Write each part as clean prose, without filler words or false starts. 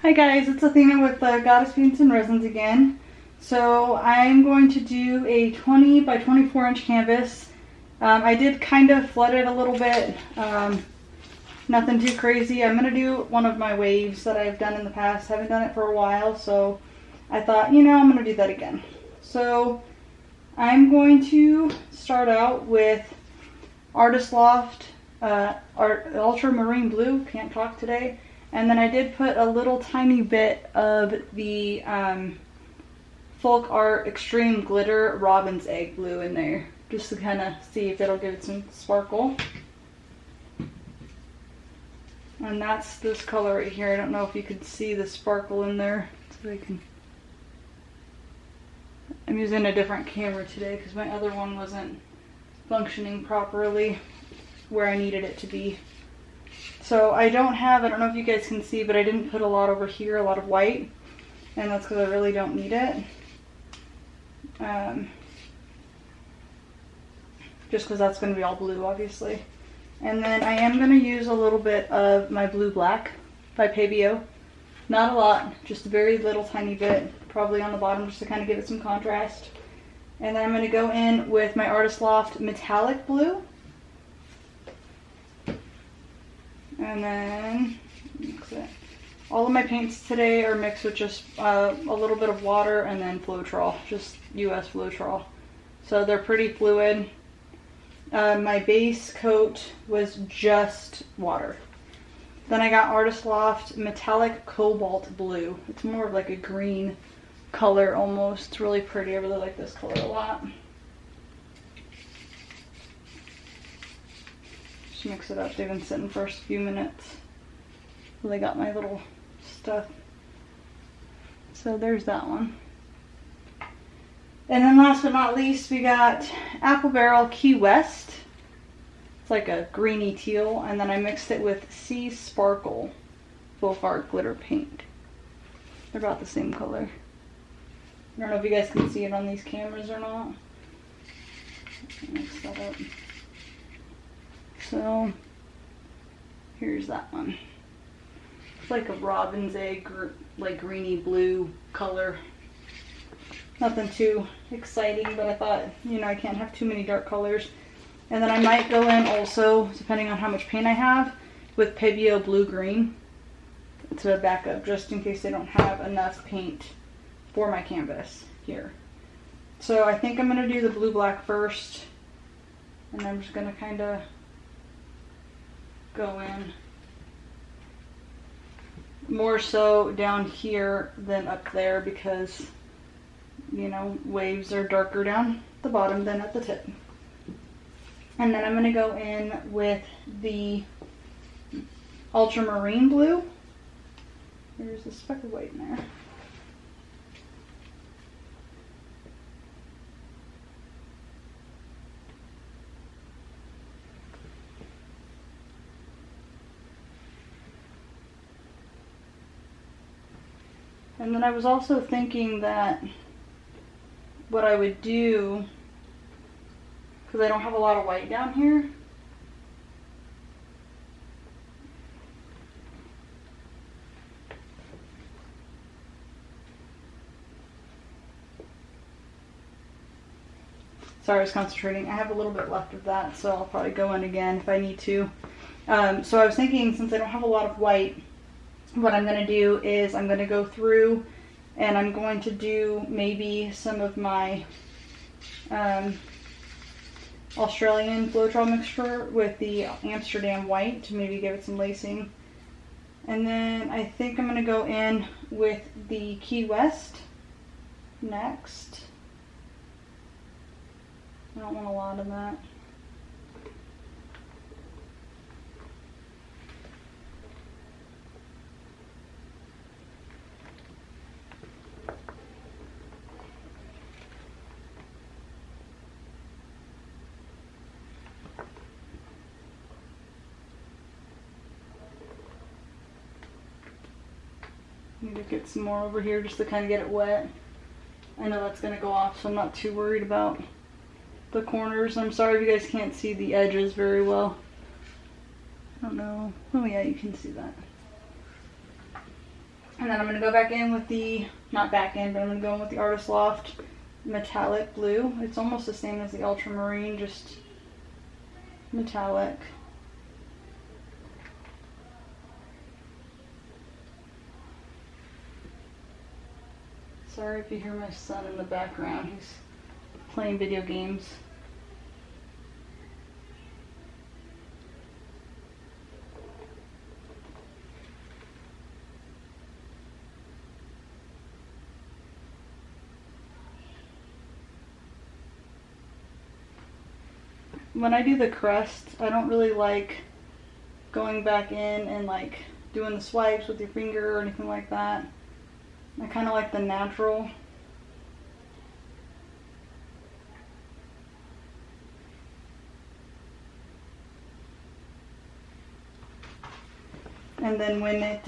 Hi guys, it's Athena with GoddessPaintsResins again. So I'm going to do a 20 by 24 inch canvas. I did kind of flood it a little bit, nothing too crazy. I'm going to do one of my waves that I've done in the past. Haven't done it for a while, so I thought, you know, I'm going to do that again. So I'm going to start out with Artistloft ultramarine blue, can't talk today. And then I did put a little tiny bit of the Folk Art Extreme Glitter Robin's Egg blue in there, just to kind of see if it'll give it some sparkle. And that's this color right here. I don't know if you could see the sparkle in there. So I'm using a different camera today because my other one wasn't functioning properly where I needed it to be. So I don't know if you guys can see, but I didn't put a lot over here, a lot of white, and that's because I really don't need it. Just because that's going to be all blue, obviously. And then I am going to use a little bit of my blue black by Pebeo. Not a lot, just a very little tiny bit, probably on the bottom just to kind of give it some contrast. And then I'm going to go in with my Artistloft Metallic blue. And then mix it. All of my paints today are mixed with just a little bit of water and then Floetrol, just US Floetrol. So they're pretty fluid. My base coat was just water. Then I got Artistloft Metallic Cobalt blue. It's more of like a green color almost. It's really pretty. I really like this color a lot. Mix it up. They've been sitting for a few minutes. So they got my little stuff. So there's that one. And then last but not least, we got Apple Barrel Key West. It's like a greeny teal, and then I mixed it with Sea Sparkle Folk Art Glitter Paint. They're about the same color. I don't know if you guys can see it on these cameras or not. Mix that up. So here's that one. It's like a robin's egg, like greeny blue color. Nothing too exciting, but I thought, you know, I can't have too many dark colors. And then I might go in also, depending on how much paint I have, with Pebeo blue green to back up, just in case I don't have enough paint for my canvas here. So I think I'm going to do the blue black first, and I'm just going to kind of go in more so down here than up there because, you know, waves are darker down the bottom than at the tip. And then I'm going to go in with the ultramarine blue. There's a speck of white in there. And then I was also thinking that what I would do, because I don't have a lot of white down here, sorry, I was concentrating. I have a little bit left of that, so I'll probably go in again if I need to. So I was thinking, since I don't have a lot of white, what I'm going to do is I'm going to go through and I'm going to do maybe some of my Australian Floetrol mixture with the Amsterdam white to maybe give it some lacing. And then I think I'm going to go in with the Key West next. I don't want a lot of that. Need to get some more over here just to kind of get it wet. I know that's going to go off, so I'm not too worried about the corners. I'm sorry if you guys can't see the edges very well. I don't know. Oh yeah, you can see that. And then I'm going to go back in with the, not back in, but I'm going to go in with the Artistloft Metallic Blue. It's almost the same as the ultramarine, just metallic. Sorry if you hear my son in the background, he's playing video games. When I do the crest, I don't really like going back in and like doing the swipes with your finger or anything like that. I kind of like the natural. And then when it,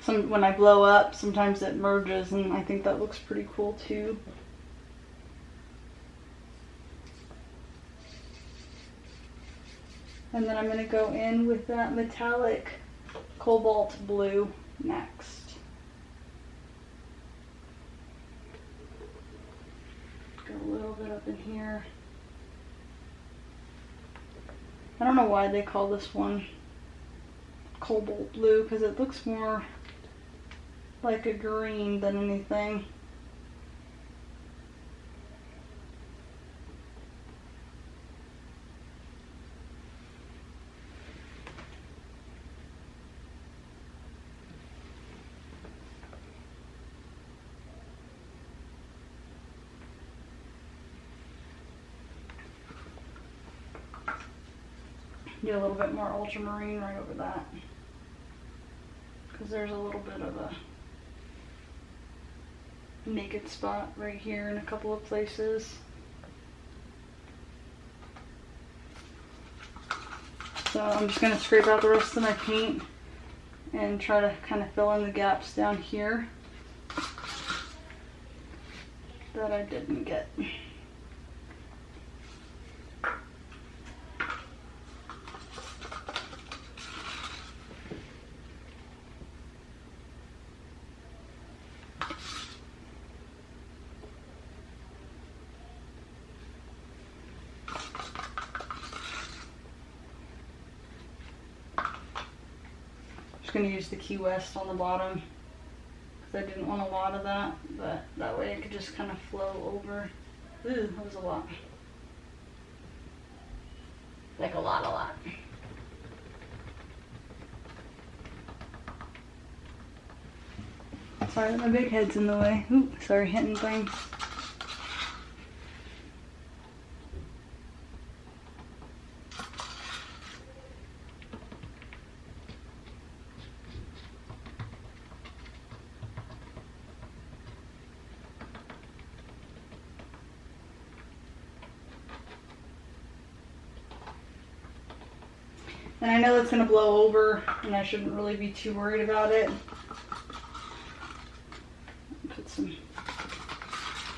when I blow up, sometimes it merges, and I think that looks pretty cool too. And then I'm going to go in with that metallic cobalt blue next. Go a little bit up in here. I don't know why they call this one cobalt blue, because it looks more like a green than anything. Do a little bit more ultramarine right over that, because there's a little bit of a naked spot right here in a couple of places. So I'm just going to scrape out the rest of my paint and try to kind of fill in the gaps down here that I didn't get. Going to use the Key West on the bottom because I didn't want a lot of that, but that way it could just kind of flow over. Ooh, that was a lot. Like a lot. Sorry that my big head's in the way. Ooh, sorry, hitting things. And I know it's going to blow over, and I shouldn't really be too worried about it. Put some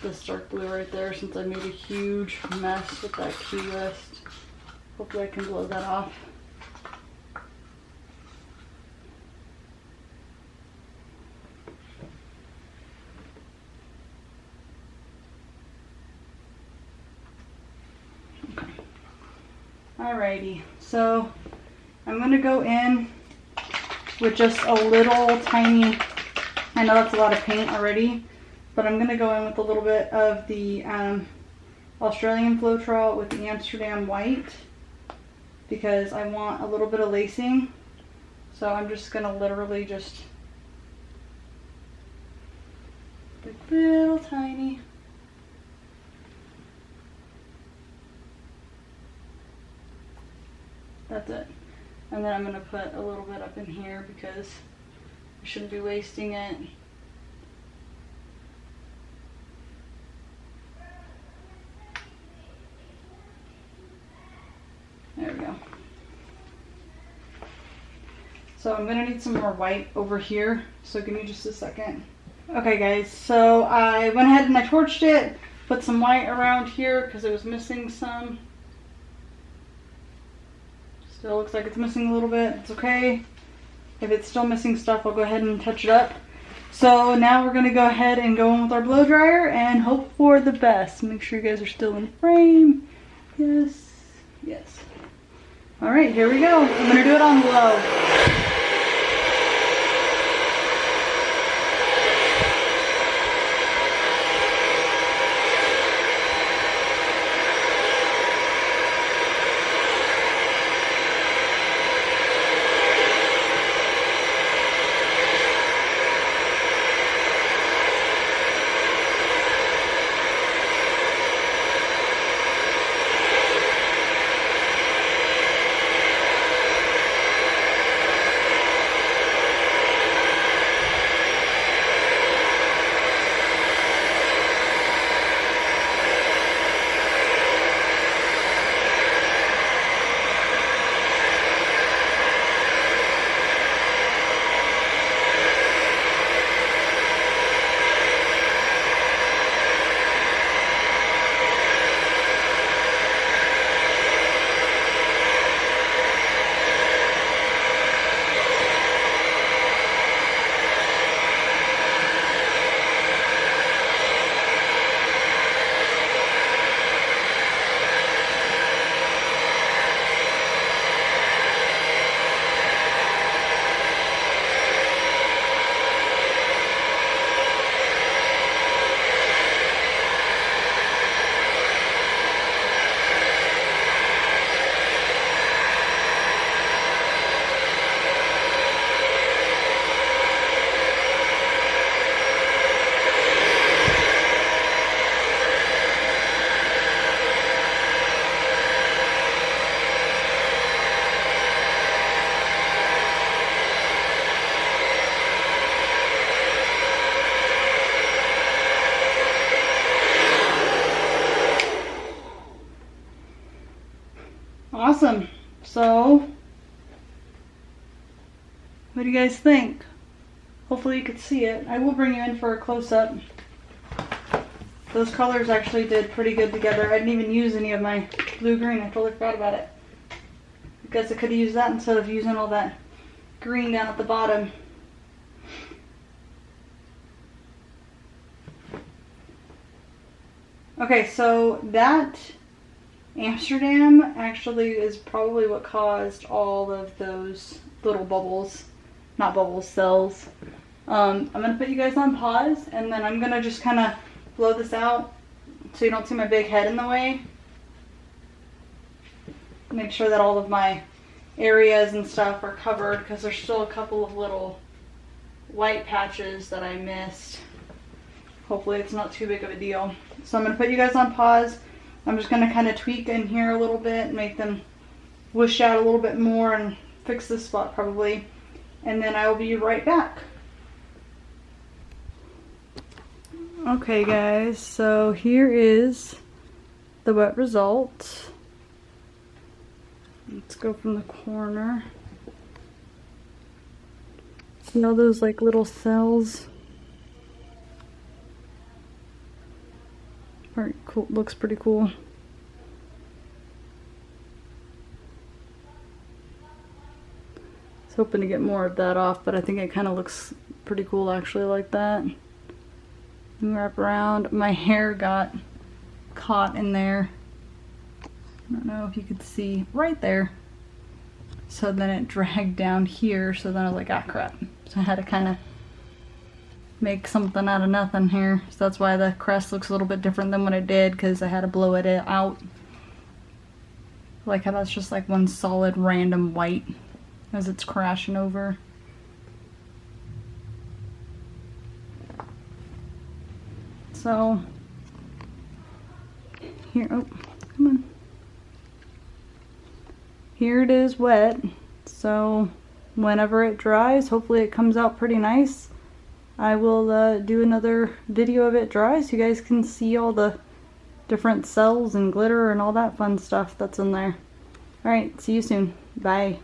this dark blue right there, since I made a huge mess with that Key West. Hopefully I can blow that off. Okay. Alrighty, so I'm going to go in with just a little tiny, I know that's a lot of paint already, but I'm going to go in with a little bit of the Australian Floetrol with the Amsterdam White, because I want a little bit of lacing. So I'm just going to literally just, like little tiny. That's it. And then I'm going to put a little bit up in here because I shouldn't be wasting it. There we go. So I'm going to need some more white over here, so give me just a second. Okay guys, so I went ahead and I torched it, put some white around here because it was missing some. Still looks like it's missing a little bit. It's okay. If it's still missing stuff, I'll go ahead and touch it up. So now we're gonna go ahead and go in with our blow dryer and hope for the best. Make sure you guys are still in frame. Yes, yes. All right, here we go. I'm gonna do it on low. Awesome. So, what do you guys think? Hopefully you could see it. I will bring you in for a close-up. Those colors actually did pretty good together. I didn't even use any of my blue-green. I totally forgot about it. I guess I could have used that instead of using all that green down at the bottom. Okay, so that Amsterdam actually is probably what caused all of those little bubbles, not bubbles, cells. I'm gonna put you guys on pause and then I'm gonna just kind of blow this out so you don't see my big head in the way. Make sure that all of my areas and stuff are covered because there's still a couple of little white patches that I missed. Hopefully it's not too big of a deal. So I'm gonna put you guys on pause. I'm just gonna kind of tweak in here a little bit and make them whoosh out a little bit more and fix this spot probably. And then I will be right back. Okay guys, so here is the wet result. Let's go from the corner. See all those like little cells? Very cool, looks pretty cool. I was hoping to get more of that off, but I think it kind of looks pretty cool actually like that. Wrap around. My hair got caught in there. I don't know if you could see right there. So then it dragged down here, so then I was like, ah crap. So I had to kind of make something out of nothing here. So that's why the crest looks a little bit different than what it did, because I had to blow it out. Like how that's just like one solid random white as it's crashing over. So here, oh, come on. Here it is wet. So whenever it dries, hopefully it comes out pretty nice. I will do another video of it dry so you guys can see all the different cells and glitter and all that fun stuff that's in there. Alright, see you soon. Bye.